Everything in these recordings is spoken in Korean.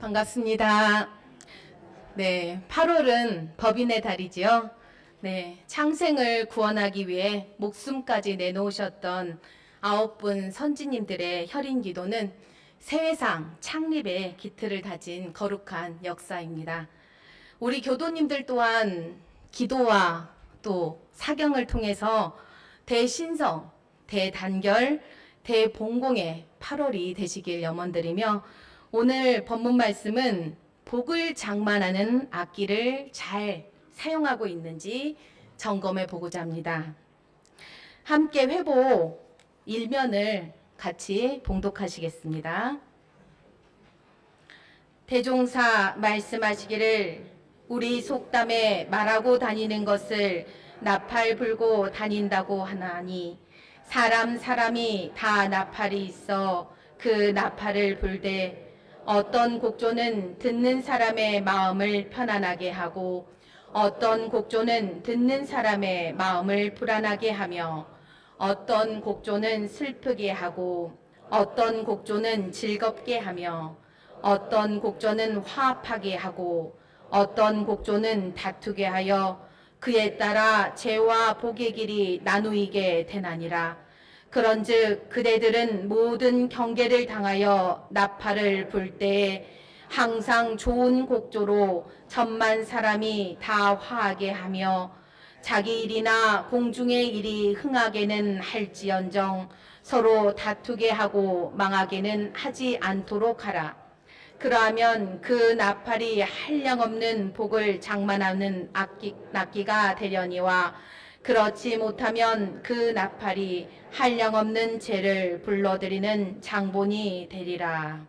반갑습니다. 네, 8월은 법인의 달이지요. 네, 창생을 구원하기 위해 목숨까지 내놓으셨던 9분 선지님들의 혈인 기도는 세회상 창립의 기틀을 다진 거룩한 역사입니다. 우리 교도님들 또한 기도와 또 사경을 통해서 대신성, 대단결, 대봉공의 8월이 되시길 염원드리며 오늘 본문 말씀은 복을 장만하는 악기를 잘 사용하고 있는지 점검해 보고자 합니다. 함께 회복 1면을 같이 봉독하시겠습니다. 대종사 말씀하시기를 우리 속담에 말하고 다니는 것을 나팔 불고 다닌다고 하나니 사람이 다 나팔이 있어 그 나팔을 불되 어떤 곡조는 듣는 사람의 마음을 편안하게 하고 어떤 곡조는 듣는 사람의 마음을 불안하게 하며 어떤 곡조는 슬프게 하고 어떤 곡조는 즐겁게 하며 어떤 곡조는 화합하게 하고 어떤 곡조는 다투게 하여 그에 따라 죄와 복의 길이 나누이게 되나니라. 그런즉 그대들은 모든 경계를 당하여 나팔을 불 때에 항상 좋은 곡조로 천만 사람이 다 화하게 하며 자기 일이나 공중의 일이 흥하게는 할지언정 서로 다투게 하고 망하게는 하지 않도록 하라. 그러하면 그 나팔이 한량없는 복을 장만하는 악기가 되려니와 그렇지 못하면 그 나팔이 한량없는 죄를 불러들이는 장본이 되리라.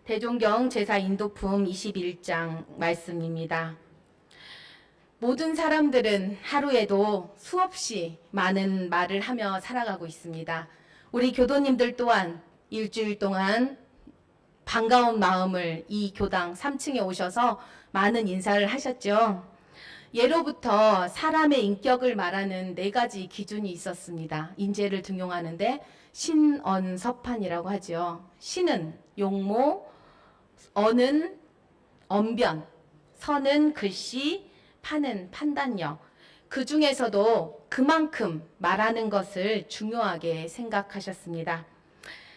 대종경 제사 인도품 21장 말씀입니다. 모든 사람들은 하루에도 수없이 많은 말을 하며 살아가고 있습니다. 우리 교도님들 또한 일주일 동안 반가운 마음을 이 교당 3층에 오셔서 많은 인사를 하셨죠. 예로부터 사람의 인격을 말하는 4가지 기준이 있었습니다. 인재를 등용하는데 신언서판이라고 하죠. 신은 용모, 언은 언변, 서는 글씨, 판은 판단력. 그 중에서도 그만큼 말하는 것을 중요하게 생각하셨습니다.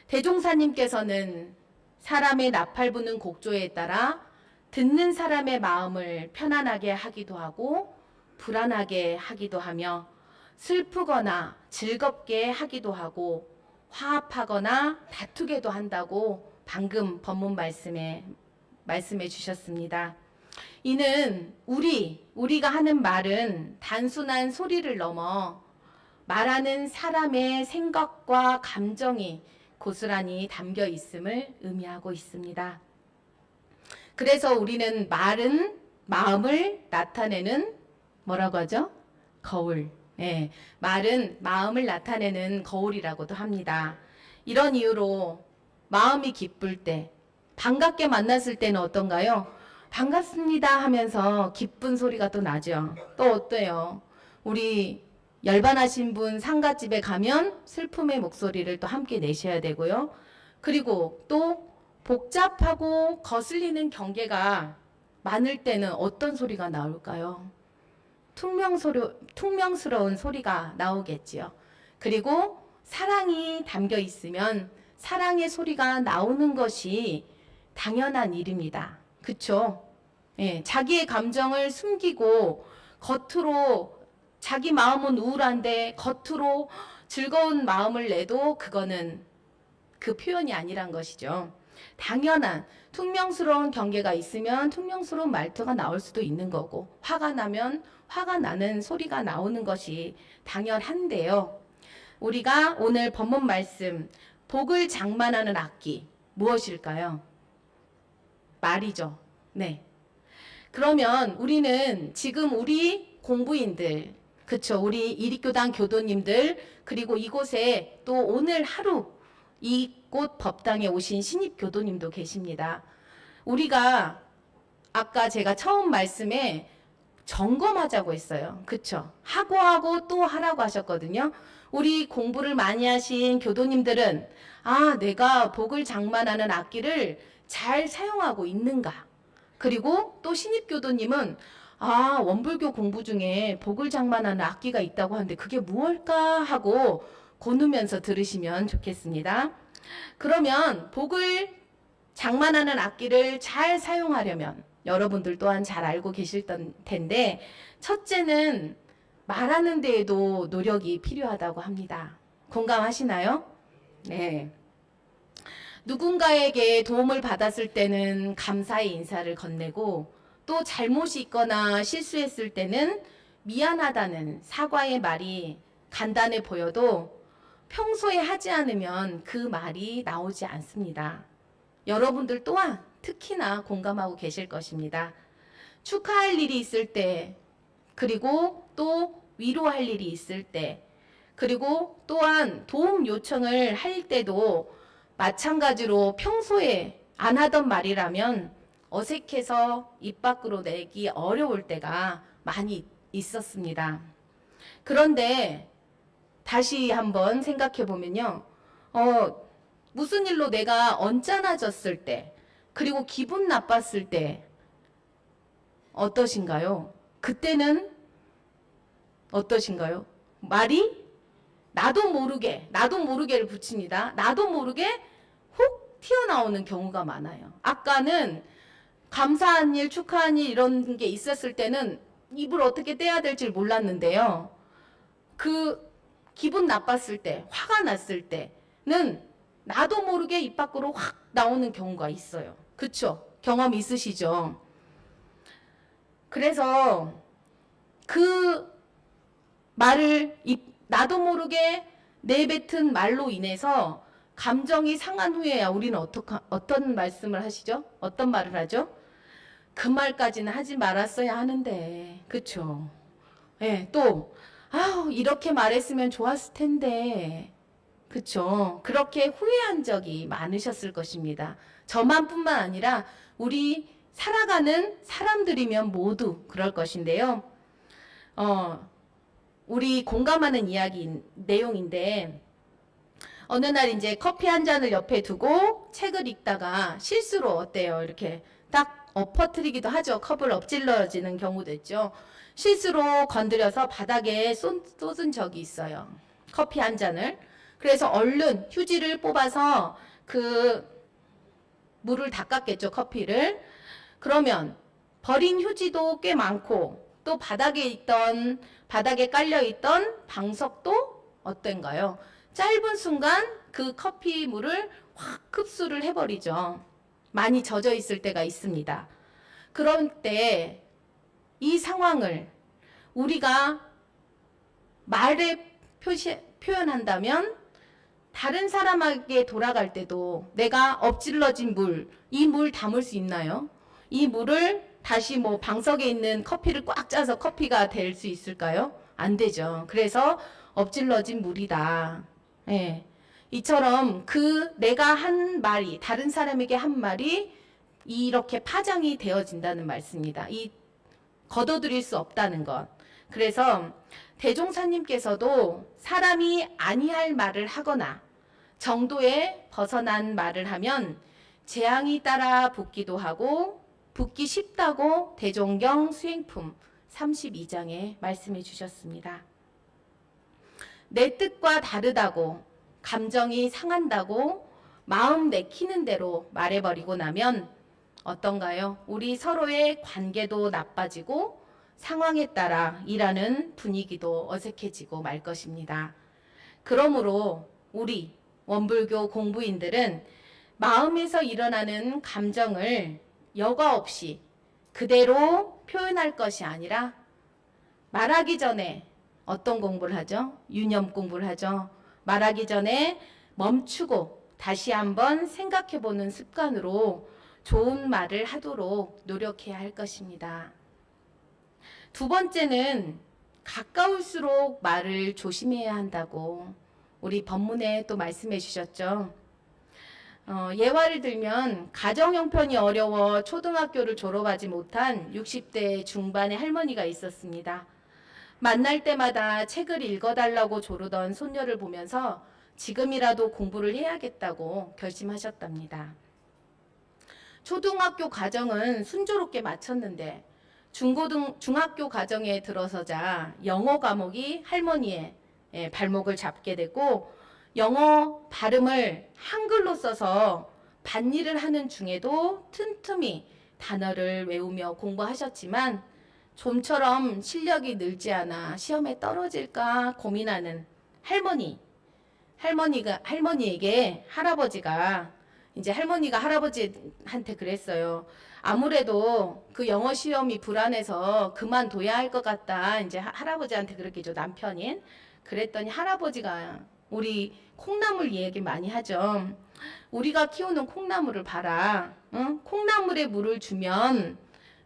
대종사님께서는 사람의 나팔 부는 곡조에 따라 듣는 사람의 마음을 편안하게 하기도 하고 불안하게 하기도 하며 슬프거나 즐겁게 하기도 하고 화합하거나 다투게도 한다고 방금 본문 말씀해 주셨습니다. 이는 우리가 하는 말은 단순한 소리를 넘어 말하는 사람의 생각과 감정이 고스란히 담겨 있음을 의미하고 있습니다. 그래서 우리는 말은 마음을 나타내는 뭐라고 하죠? 거울. 예, 말은 마음을 나타내는 거울이라고도 합니다. 이런 이유로 마음이 기쁠 때, 반갑게 만났을 때는 어떤가요? 반갑습니다 하면서 기쁜 소리가 또 나죠. 또 어때요? 우리 열반하신 분 상가집에 가면 슬픔의 목소리를 또 함께 내셔야 되고요. 그리고 또 복잡하고 거슬리는 경계가 많을 때는 어떤 소리가 나올까요? 퉁명스러운 소리가 나오겠지요. 그리고 사랑이 담겨 있으면 사랑의 소리가 나오는 것이 당연한 일입니다. 그쵸? 예, 자기의 감정을 숨기고 겉으로 자기 마음은 우울한데 겉으로 즐거운 마음을 내도 그거는 그 표현이 아니란 것이죠. 당연한 퉁명스러운 경계가 있으면 퉁명스러운 말투가 나올 수도 있는 거고 화가 나면 화가 나는 소리가 나오는 것이 당연한데요. 우리가 오늘 본문 말씀 복을 장만하는 악기 무엇일까요? 말이죠. 네. 그러면 우리는 지금 우리 공부인들 그쵸? 우리 이립교당 교도님들 그리고 이곳에 또 오늘 하루 이곳 법당에 오신 신입 교도님도 계십니다. 우리가 아까 제가 처음 말씀에 점검하자고 했어요. 그쵸? 하고 또 하라고 하셨거든요. 우리 공부를 많이 하신 교도님들은 내가 복을 장만하는 악기를 잘 사용하고 있는가? 그리고 또 신입교도님은 아, 원불교 공부 중에 복을 장만하는 악기가 있다고 하는데 그게 무엇일까 하고 고누면서 들으시면 좋겠습니다. 그러면 복을 장만하는 악기를 잘 사용하려면 여러분들 또한 잘 알고 계실 텐데 첫째는 말하는 데에도 노력이 필요하다고 합니다. 공감하시나요? 네. 누군가에게 도움을 받았을 때는 감사의 인사를 건네고 또 잘못이 있거나 실수했을 때는 미안하다는 사과의 말이 간단해 보여도 평소에 하지 않으면 그 말이 나오지 않습니다. 여러분들 또한 특히나 공감하고 계실 것입니다. 축하할 일이 있을 때, 그리고 또 위로할 일이 있을 때, 그리고 또한 도움 요청을 할 때도 마찬가지로 평소에 안 하던 말이라면 어색해서 입 밖으로 내기 어려울 때가 많이 있었습니다. 그런데 다시 한번 생각해 보면요. 무슨 일로 내가 언짢아졌을 때, 그리고 기분 나빴을 때 어떠신가요? 그때는 어떠신가요? 말이 나도 모르게를 붙입니다. 나도 모르게 혹 튀어나오는 경우가 많아요. 아까는 감사한 일, 축하한 일 이런 게 있었을 때는 입을 어떻게 떼야 될지 몰랐는데요. 그 기분 나빴을 때, 화가 났을 때는 나도 모르게 입 밖으로 확 나오는 경우가 있어요. 그쵸? 경험 있으시죠? 그래서 그 말을 나도 모르게 내뱉은 말로 인해서 감정이 상한 후에야 우리는 어떤 말씀을 하시죠? 어떤 말을 하죠? 그 말까지는 하지 말았어야 하는데, 그쵸? 예, 또, 이렇게 말했으면 좋았을 텐데, 그쵸? 그렇게 후회한 적이 많으셨을 것입니다. 저만뿐만 아니라 우리 살아가는 사람들이면 모두 그럴 것인데요. 우리 공감하는 내용인데, 어느 날 이제 커피 한 잔을 옆에 두고 책을 읽다가 실수로 어때요? 이렇게 딱 엎어뜨리기도 하죠. 컵을 엎질러지는 경우도 있죠. 실수로 건드려서 바닥에 쏟은 적이 있어요. 커피 한 잔을. 그래서 얼른 휴지를 뽑아서 그 물을 닦았겠죠. 커피를. 그러면 버린 휴지도 꽤 많고 또 바닥에 깔려있던 방석도 어떤가요? 짧은 순간 그 커피 물을 확 흡수를 해버리죠. 많이 젖어 있을 때가 있습니다. 그럴 때 이 상황을 우리가 말에 표현한다면 다른 사람에게 돌아갈 때도 내가 엎질러진 이 물 담을 수 있나요? 이 물을 다시 방석에 있는 커피를 꽉 짜서 커피가 될 수 있을까요? 안 되죠. 그래서 엎질러진 물이다. 예. 이처럼 내가 한 말이, 다른 사람에게 한 말이 이렇게 파장이 되어진다는 말씀입니다. 거둬들일 수 없다는 것. 그래서 대종사님께서도 사람이 아니할 말을 하거나 정도에 벗어난 말을 하면 재앙이 따라 붙기도 하고 붙기 쉽다고 대종경 수행품 32장에 말씀해 주셨습니다. 내 뜻과 다르다고 감정이 상한다고 마음 내키는 대로 말해버리고 나면 어떤가요? 우리 서로의 관계도 나빠지고 상황에 따라 일하는 분위기도 어색해지고 말 것입니다. 그러므로 우리 원불교 공부인들은 마음에서 일어나는 감정을 여과 없이 그대로 표현할 것이 아니라 말하기 전에 어떤 공부를 하죠? 유념 공부를 하죠. 말하기 전에 멈추고 다시 한번 생각해보는 습관으로 좋은 말을 하도록 노력해야 할 것입니다. 두 번째는 가까울수록 말을 조심해야 한다고 우리 법문에 또 말씀해 주셨죠. 예화를 들면 가정 형편이 어려워 초등학교를 졸업하지 못한 60대 중반의 할머니가 있었습니다. 만날 때마다 책을 읽어달라고 조르던 손녀를 보면서 지금이라도 공부를 해야겠다고 결심하셨답니다. 초등학교 과정은 순조롭게 마쳤는데 중학교 과정에 들어서자 영어 과목이 할머니의 발목을 잡게 되고 영어 발음을 한글로 써서 밭일을 하는 중에도 틈틈이 단어를 외우며 공부하셨지만 좀처럼 실력이 늘지 않아 시험에 떨어질까 고민하는 할머니에게 할아버지가 이제 할머니가 할아버지한테 그랬어요. 아무래도 그 영어 시험이 불안해서 그만둬야 할 것 같다. 이제 할아버지한테 그렇게죠. 남편인. 그랬더니 할아버지가 우리 콩나물 얘기 많이 하죠. 우리가 키우는 콩나물을 봐라. 응? 콩나물에 물을 주면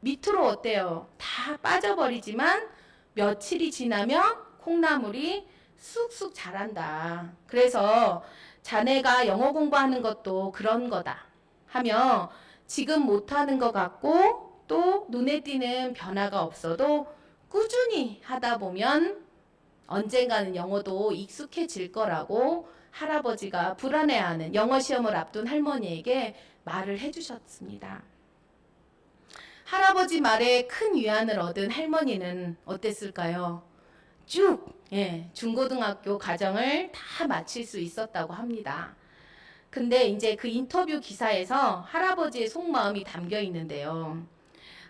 밑으로 어때요? 다 빠져버리지만 며칠이 지나면 콩나물이 쑥쑥 자란다. 그래서 자네가 영어 공부하는 것도 그런 거다 하며 지금 못하는 것 같고 또 눈에 띄는 변화가 없어도 꾸준히 하다 보면 언젠가는 영어도 익숙해질 거라고 할아버지가 불안해하는 영어 시험을 앞둔 할머니에게 말을 해주셨습니다. 할아버지 말에 큰 위안을 얻은 할머니는 어땠을까요? 쭉 중고등학교 과정을 다 마칠 수 있었다고 합니다. 근데 이제 그 인터뷰 기사에서 할아버지의 속마음이 담겨 있는데요.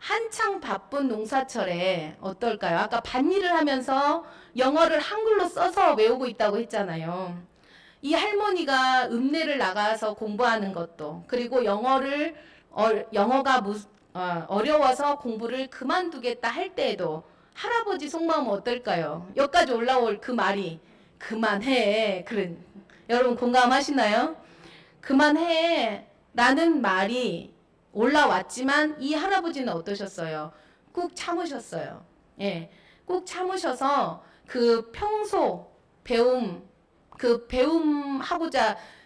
한창 바쁜 농사철에 어떨까요? 아까 밭일을 하면서 영어를 한글로 써서 외우고 있다고 했잖아요. 이 할머니가 읍내를 나가서 공부하는 것도 그리고 영어가 어려워서 공부를 그만두겠다 할 때에도 할아버지 속마음은 어떨까요? 여기까지 올라올 그 말이 그만해. 여러분 공감하시나요? 그만해 라는 말이 올라왔지만 이 할아버지는 어떠셨어요? 꾹 참으셨어요. 꾹 참으셔서 그 평소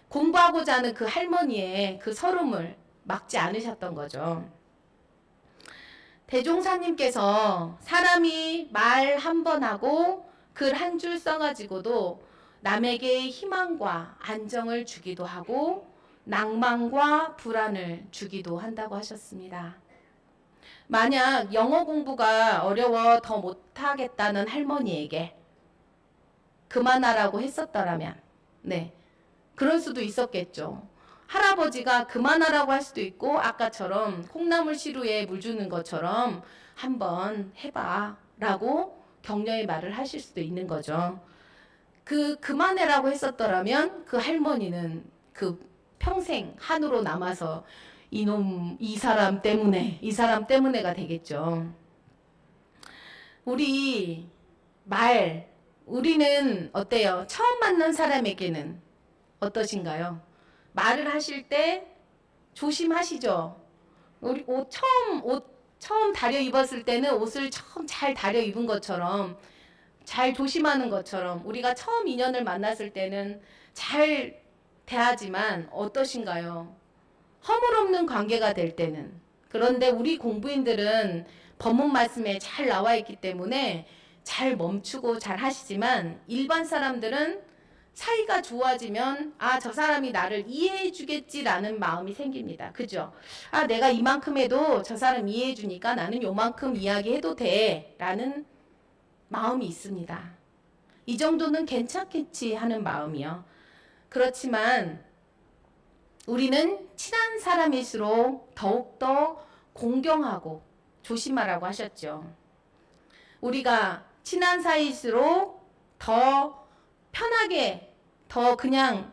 공부하고자 하는 그 할머니의 그 서름을 막지 않으셨던 거죠. 대종사님께서 사람이 말 한 번 하고 글 한 줄 써가지고도 남에게 희망과 안정을 주기도 하고 낭만과 불안을 주기도 한다고 하셨습니다. 만약 영어 공부가 어려워 더 못하겠다는 할머니에게 그만하라고 했었더라면 그럴 수도 있었겠죠. 할아버지가 그만하라고 할 수도 있고 아까처럼 콩나물 시루에 물 주는 것처럼 한번 해봐 라고 격려의 말을 하실 수도 있는 거죠. 그만해라고 했었더라면 그 할머니는 그 평생 한으로 남아서 이 사람 때문에가 되겠죠. 우리는 어때요? 처음 만난 사람에게는 어떠신가요? 말을 하실 때 조심하시죠. 우리 처음 다려 입었을 때는 옷을 처음 잘 다려 입은 것처럼 잘 조심하는 것처럼 우리가 처음 인연을 만났을 때는 잘 대하지만 어떠신가요? 허물없는 관계가 될 때는. 그런데 우리 공부인들은 법문 말씀에 잘 나와 있기 때문에 잘 멈추고 잘 하시지만 일반 사람들은 사이가 좋아지면 저 사람이 나를 이해해 주겠지라는 마음이 생깁니다. 그죠? 내가 이만큼 해도 저 사람 이해해 주니까 나는 요만큼 이야기해도 돼 라는 마음이 있습니다. 이 정도는 괜찮겠지 하는 마음이요. 그렇지만 우리는 친한 사람일수록 더욱더 공경하고 조심하라고 하셨죠. 우리가 친한 사이일수록 더 편하게 더 그냥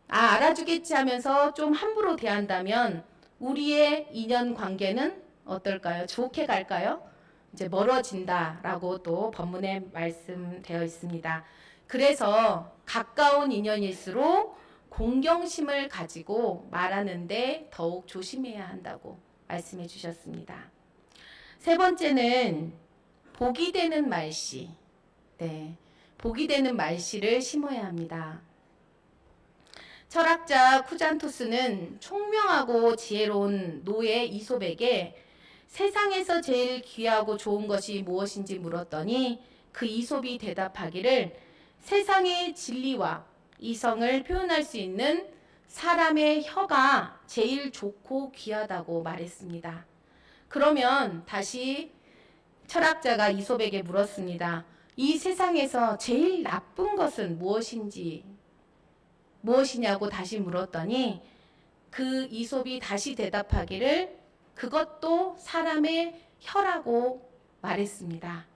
알아주겠지 하면서 좀 함부로 대한다면 우리의 인연 관계는 어떨까요? 좋게 갈까요? 이제 멀어진다라고 또 법문에 말씀되어 있습니다. 그래서 가까운 인연일수록 공경심을 가지고 말하는데 더욱 조심해야 한다고 말씀해 주셨습니다. 세 번째는 복이 되는 말씨. 복이 되는 말씨를 심어야 합니다. 철학자 쿠잔토스는 총명하고 지혜로운 노예 이솝에게 세상에서 제일 귀하고 좋은 것이 무엇인지 물었더니 그 이솝이 대답하기를 세상의 진리와 이성을 표현할 수 있는 사람의 혀가 제일 좋고 귀하다고 말했습니다. 그러면 다시 철학자가 이솝에게 물었습니다. 이 세상에서 제일 나쁜 것은 무엇이냐고 다시 물었더니 그 이솝이 다시 대답하기를 그것도 사람의 혀라고 말했습니다.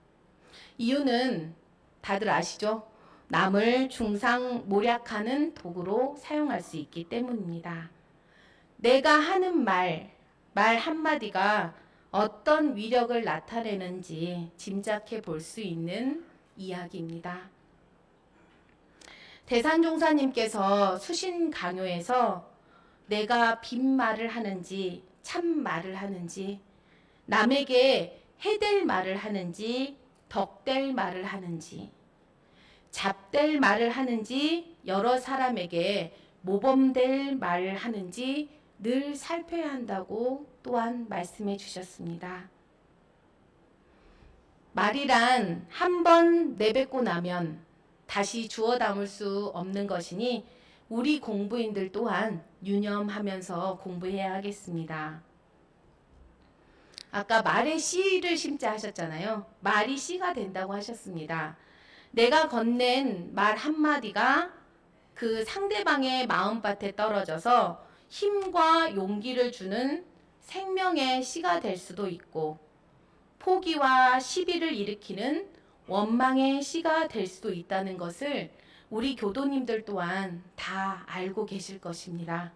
이유는 다들 아시죠? 남을 중상모략하는 도구로 사용할 수 있기 때문입니다. 내가 하는 말 한마디가 어떤 위력을 나타내는지 짐작해 볼 수 있는 이야기입니다. 대산종사님께서 수신 강요에서 내가 빈말을 하는지 참말을 하는지 남에게 해될 말을 하는지 덕될 말을 하는지 잡될 말을 하는지 여러 사람에게 모범될 말을 하는지 늘 살펴야 한다고 또한 말씀해 주셨습니다. 말이란 한 번 내뱉고 나면 다시 주워 담을 수 없는 것이니 우리 공부인들 또한 유념하면서 공부해야 하겠습니다. 아까 말에 씨를 심자 하셨잖아요. 말이 씨가 된다고 하셨습니다. 내가 건넨 말 한마디가 그 상대방의 마음밭에 떨어져서 힘과 용기를 주는 생명의 씨가 될 수도 있고 포기와 시비를 일으키는 원망의 씨가 될 수도 있다는 것을 우리 교도님들 또한 다 알고 계실 것입니다.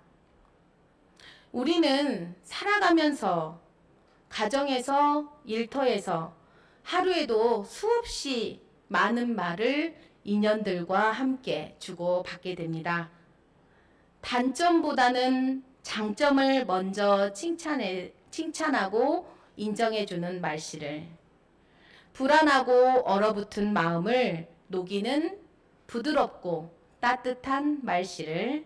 우리는 살아가면서 가정에서 일터에서 하루에도 수없이 많은 말을 인연들과 함께 주고받게 됩니다. 단점보다는 장점을 먼저 칭찬하고 인정해주는 말씨를, 불안하고 얼어붙은 마음을 녹이는 부드럽고 따뜻한 말씨를,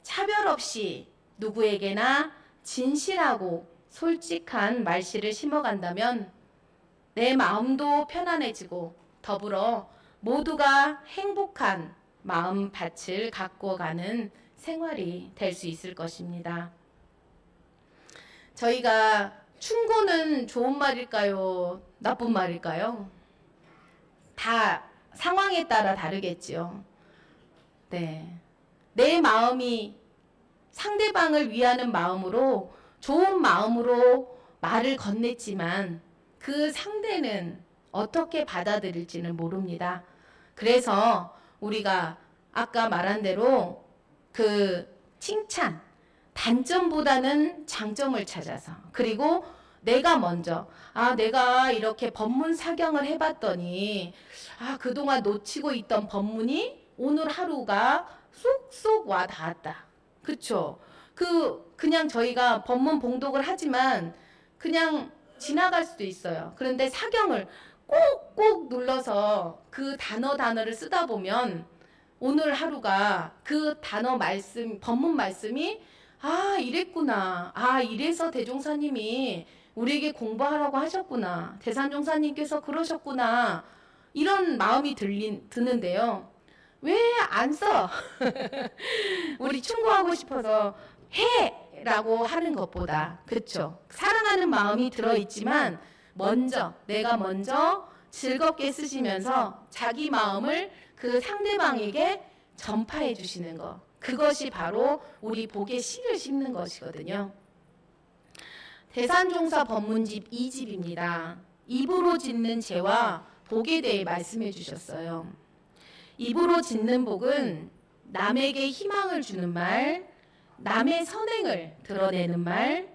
차별 없이 누구에게나 진실하고 솔직한 말씨를 심어간다면 내 마음도 편안해지고 더불어 모두가 행복한 마음밭을 가꿔가는 생활이 될 수 있을 것입니다. 저희가 충고는 좋은 말일까요? 나쁜 말일까요? 다 상황에 따라 다르겠지요. 네. 내 마음이 상대방을 위하는 마음으로 좋은 마음으로 말을 건넸지만 그 상대는 어떻게 받아들일지는 모릅니다. 그래서 우리가 아까 말한 대로 그 칭찬, 단점보다는 장점을 찾아서, 그리고 내가 먼저 내가 이렇게 법문 사경을 해봤더니 그동안 놓치고 있던 법문이 오늘 하루가 쏙쏙 와 닿았다. 그쵸? 그냥 저희가 법문 봉독을 하지만 그냥 지나갈 수도 있어요. 그런데 사경을 꼭꼭 눌러서 그 단어를 쓰다 보면 오늘 하루가 그 단어 말씀, 법문 말씀이 이랬구나. 이래서 대종사님이 우리에게 공부하라고 하셨구나. 대산종사님께서 그러셨구나. 이런 마음이 드는데요. 왜 안 써? 우리 충고하고 싶어서 해라고 하는 것보다, 그렇죠? 사랑하는 마음이 들어있지만 내가 먼저 즐겁게 쓰시면서 자기 마음을 그 상대방에게 전파해 주시는 것, 그것이 바로 우리 복의 씨를 심는 것이거든요. 대산종사 법문집 2집입니다. 입으로 짓는 죄와 복에 대해 말씀해 주셨어요. 입으로 짓는 복은 남에게 희망을 주는 말, 남의 선행을 드러내는 말,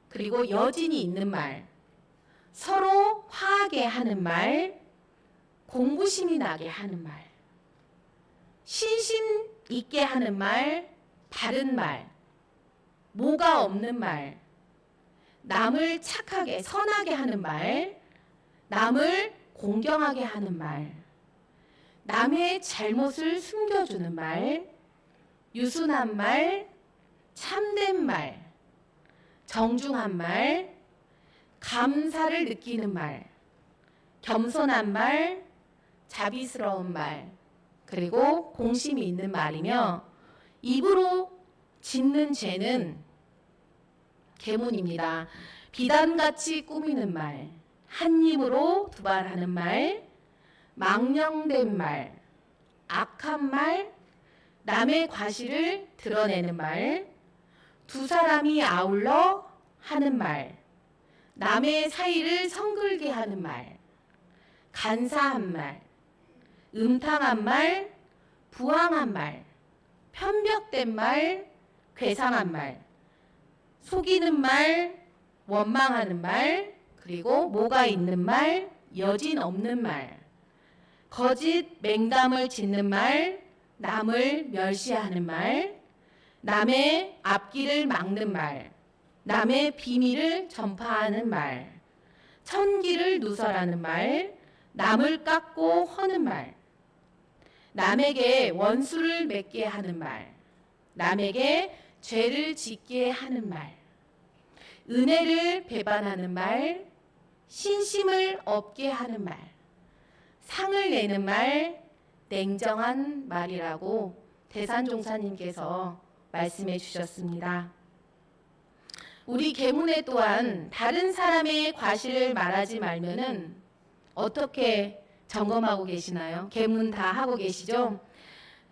그리고 여진이 있는 말, 서로 화하게 하는 말, 공부심이 나게 하는 말, 신심 있게 하는 말, 바른 말, 모가 없는 말, 남을 착하게 선하게 하는 말, 남을 공경하게 하는 말, 남의 잘못을 숨겨주는 말, 유순한 말, 참된 말, 정중한 말, 감사를 느끼는 말, 겸손한 말, 자비스러운 말, 그리고 공심이 있는 말이며 입으로 짓는 죄는 계문입니다. 비단같이 꾸미는 말, 한 입으로 두발하는 말, 망령된 말, 악한 말, 남의 과실을 드러내는 말, 두 사람이 아울러 하는 말, 남의 사이를 성글게 하는 말, 간사한 말, 음탕한 말, 부항한 말, 편벽된 말, 괴상한 말, 속이는 말, 원망하는 말, 그리고 뭐가 있는 말, 여진 없는 말, 거짓 맹담을 짓는 말, 남을 멸시하는 말, 남의 앞길을 막는 말, 남의 비밀을 전파하는 말, 천기를 누설하는 말, 남을 깎고 허는 말, 남에게 원수를 맺게 하는 말, 남에게 죄를 짓게 하는 말, 은혜를 배반하는 말, 신심을 얻게 하는 말, 상을 내는 말, 냉정한 말이라고 대산종사님께서 말씀해 주셨습니다. 우리 계문에 또한 다른 사람의 과실을 말하지 말면은 어떻게 점검하고 계시나요? 계문 다 하고 계시죠?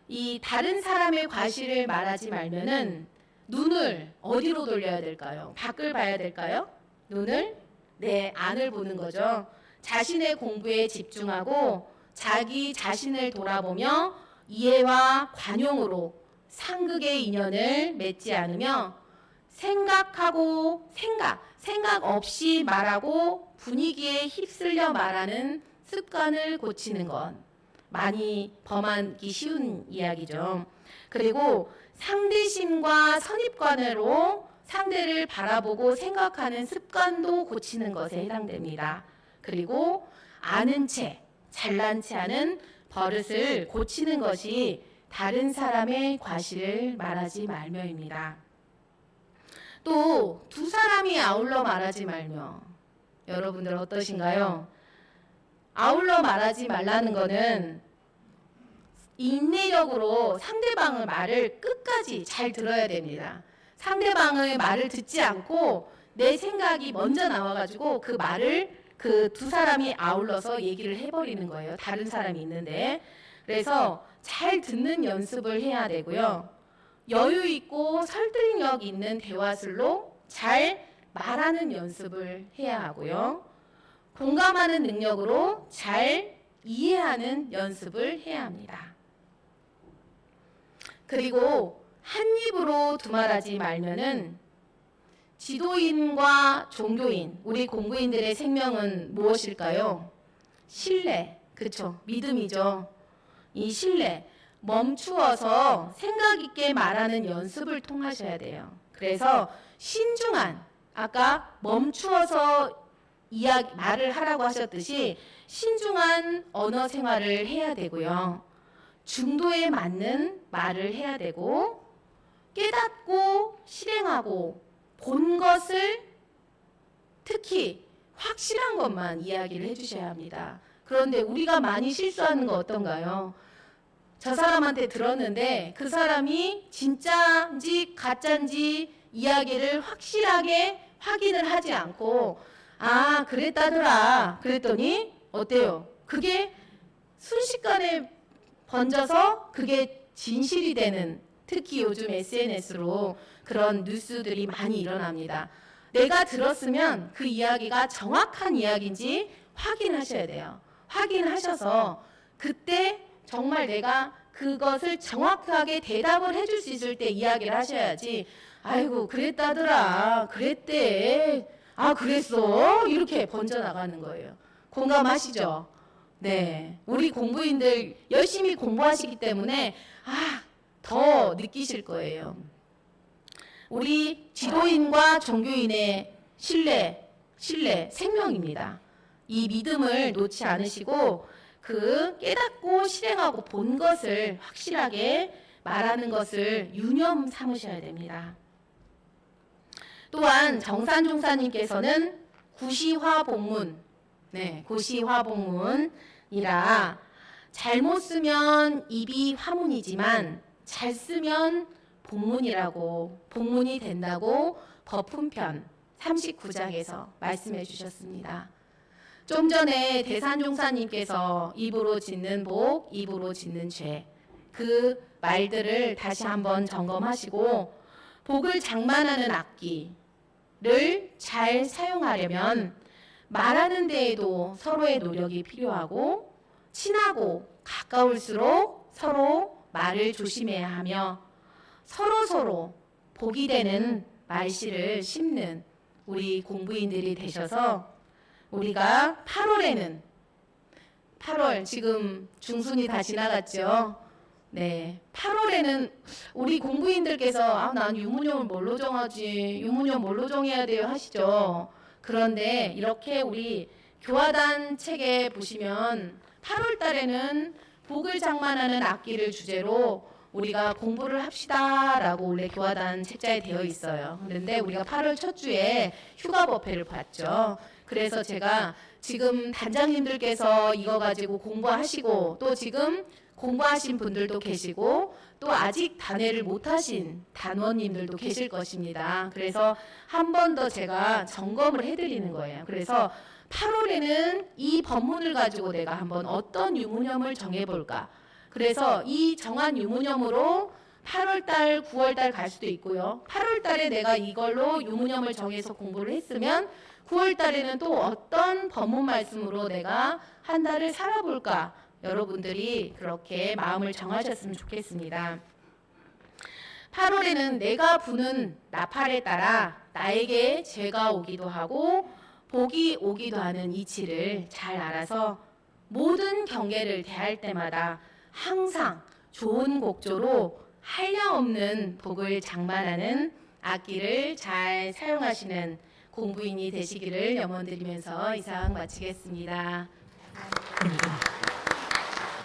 이 다른 사람의 과실을 말하지 말면은 눈을 어디로 돌려야 될까요? 밖을 봐야 될까요? 눈을? 네, 안을 보는 거죠. 자신의 공부에 집중하고 자기 자신을 돌아보며 이해와 관용으로 상극의 인연을 맺지 않으며 생각 없이 말하고 분위기에 휩쓸려 말하는 습관을 고치는 것. 많이 범하기 쉬운 이야기죠. 그리고 상대심과 선입관으로 상대를 바라보고 생각하는 습관도 고치는 것에 해당됩니다. 그리고 아는 채, 잘난 체 하는 버릇을 고치는 것이 다른 사람의 과실을 말하지 말며입니다. 또 두 사람이 아울러 말하지 말며, 여러분들 어떠신가요? 아울러 말하지 말라는 거는 인내력으로 상대방의 말을 끝까지 잘 들어야 됩니다. 상대방의 말을 듣지 않고 내 생각이 먼저 나와가지고 그 말을 그 두 사람이 아울러서 얘기를 해버리는 거예요. 다른 사람이 있는데. 그래서 잘 듣는 연습을 해야 되고요. 여유 있고 설득력 있는 대화술로 잘 말하는 연습을 해야 하고요. 공감하는 능력으로 잘 이해하는 연습을 해야 합니다. 그리고 한 입으로 두말하지 말면은 지도인과 종교인, 우리 공부인들의 생명은 무엇일까요? 신뢰, 그렇죠? 믿음이죠. 이 신뢰, 멈추어서 생각 있게 말하는 연습을 통하셔야 돼요. 그래서 신중한, 아까 멈추어서 말을 하라고 하셨듯이 신중한 언어 생활을 해야 되고요. 중도에 맞는 말을 해야 되고 깨닫고 실행하고 본 것을 특히 확실한 것만 이야기를 해주셔야 합니다. 그런데 우리가 많이 실수하는 거 어떤가요? 저 사람한테 들었는데 그 사람이 진짜인지 가짜인지 이야기를 확실하게 확인을 하지 않고 아 그랬다더라 그랬더니 어때요? 그게 순식간에 번져서 그게 진실이 되는, 특히 요즘 SNS로 그런 뉴스들이 많이 일어납니다. 내가 들었으면 그 이야기가 정확한 이야기인지 확인하셔야 돼요. 확인하셔서 그때 정말 내가 그것을 정확하게 대답을 해줄 수 있을 때 이야기를 하셔야지. 아이고 그랬다더라 그랬대 아 그랬어 이렇게 번져나가는 거예요. 공감하시죠? 네, 우리 공부인들 열심히 공부하시기 때문에 더 느끼실 거예요. 우리 지도인과 종교인의 신뢰 생명입니다. 이 믿음을 놓지 않으시고 그 깨닫고 실행하고 본 것을 확실하게 말하는 것을 유념 삼으셔야 됩니다. 또한 정산종사님께서는 구시화복문, 구시화복문이라 잘못 쓰면 입이 화문이지만 잘 쓰면 복문이 된다고 법훈편 39장에서 말씀해 주셨습니다. 좀 전에 대산종사님께서 입으로 짓는 복, 입으로 짓는 죄, 그 말들을 다시 한번 점검하시고 복을 장만하는 악기를 잘 사용하려면 말하는 데에도 서로의 노력이 필요하고 친하고 가까울수록 서로 말을 조심해야 하며 서로 복이 되는 말씨를 심는 우리 공부인들이 되셔서 우리가 8월 지금 중순이 다 지나갔죠. 네, 8월에는 우리 공부인들께서 난 유문용을 뭘로 정하지? 유문용 뭘로 정해야 돼요? 하시죠. 그런데 이렇게 우리 교화단 책에 보시면 8월 달에는 복을 장만하는 악기를 주제로 우리가 공부를 합시다라고 원래 교화단 책자에 되어 있어요. 그런데 우리가 8월 첫 주에 휴가법회를 봤죠. 그래서 제가 지금 단장님들께서 이거 가지고 공부하시고 또 지금 공부하신 분들도 계시고 또 아직 단회를 못하신 단원님들도 계실 것입니다. 그래서 한 번 더 제가 점검을 해드리는 거예요. 그래서 8월에는 이 법문을 가지고 내가 한번 어떤 유문염을 정해볼까. 그래서 이 정한 유문염으로 8월달, 9월달 갈 수도 있고요. 8월달에 내가 이걸로 유문염을 정해서 공부를 했으면 9월달에는 또 어떤 법문 말씀으로 내가 한 달을 살아볼까. 여러분들이 그렇게 마음을 정하셨으면 좋겠습니다. 8월에는 내가 부는 나팔에 따라 나에게 죄가 오기도 하고 복이 오기도 하는 이치를 잘 알아서 모든 경계를 대할 때마다 항상 좋은 곡조로 한량없는 복을 장만하는 악기를 잘 사용하시는 공부인이 되시기를 염원드리면서 이상 마치겠습니다.